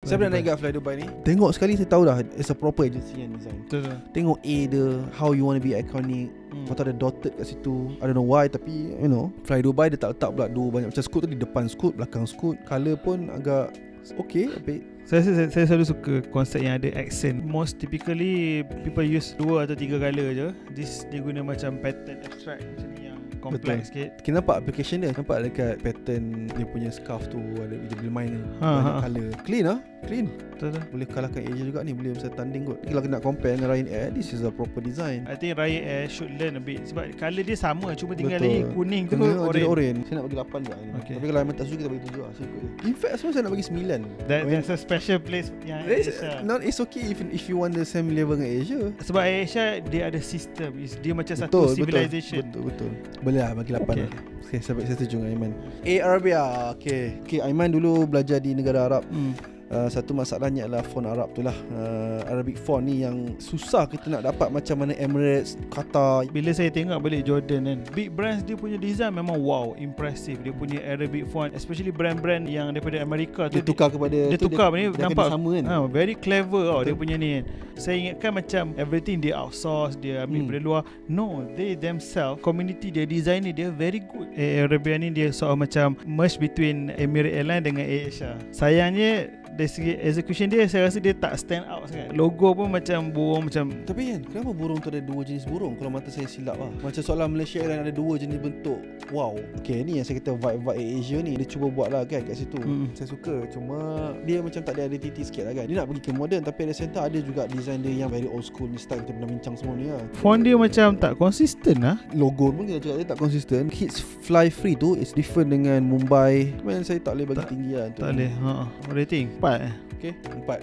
Saya pernah naik kat Fly Dubai ni. Tengok sekali saya tahu dah it's a proper agency yang design. Betul. Tengok A dia, how you want to be iconic. Lepas tu ada dotted kat situ. I don't know why, tapi you know, Fly Dubai dia tak letak pula dua banyak macam Scoot tu, di depan Scoot, belakang Scoot. Colour pun agak okay, apik. Saya selalu suka konsep yang ada accent. Most typically people use 2 atau 3 colour je. Dia guna macam pattern abstract macam ni yang complex sikit. Kita nampak application dia. Nampak dekat pattern dia punya scarf tu, ada dia boleh main banyak colour. Clean lah. Clean. Betul. Boleh kalahkan Asia juga ni. Boleh masa tanding kot. Kalau nak compare dengan Ryanair, this is a proper design. I think Ryanair should learn a bit. Sebab colour dia sama, cuma tinggal Betul. lagi kuning tu orange. Saya nak bagi 8 juga ni. Okay. Tapi kalau Aiman tak suka, kita bagi 7 lah. Saya ikut dia. In fact semua saya nak bagi 9. There's a special place yang Asia. It's okay if you want the same level dengan Asia. Sebab Asia dia ada sistem. Dia macam satu civilization. Betul. Boleh lah bagi 8 okay. lah. Okay, saya setuju dengan Aiman. Arabia. Okay, Aiman dulu belajar di negara Arab. Satu masalahnya adalah font Arab tu lah. Arabic font ni yang susah kita nak dapat, macam mana Emirates, Qatar. Bila saya tengok balik Jordan kan, big brands dia punya design memang wow, impressive. Dia punya Arabic font, especially brand-brand yang daripada Amerika tu, dia tukar kepada dia tukar ni nampak sama kan. Very clever dia punya ni kan. Saya ingatkan macam everything dia outsource, dia ambil dari luar. No, they themselves, community dia, design ni dia very good. Arabia ni dia soal macam merge between Emirates Airlines dengan AirAsia. Sayangnya dari segi execution dia, saya rasa dia tak stand out sangat. Logo pun macam burung macam. Tapi kan, kenapa burung tu ada 2 jenis burung? Kalau mata saya silap lah. Macam soalan Malaysia Airlines ada 2 jenis bentuk. Wow. Okay, ni yang saya kata vibe Asia ni. Dia cuba buat lah kan kat situ. Saya suka. Cuma dia macam tak ada identity sikit lah kan. Dia nak pergi ke modern, tapi at the center ada juga design dia yang very old school ni, style kita pernah bincang semua ni lah. Font dia macam tak konsisten lah. Logo pun kita cakap dia tak konsisten. Kids Fly Free tu is different dengan Mumbai. Cuma saya tak boleh bagi tinggi lah. Tak boleh. Rating 4 Okay, 4.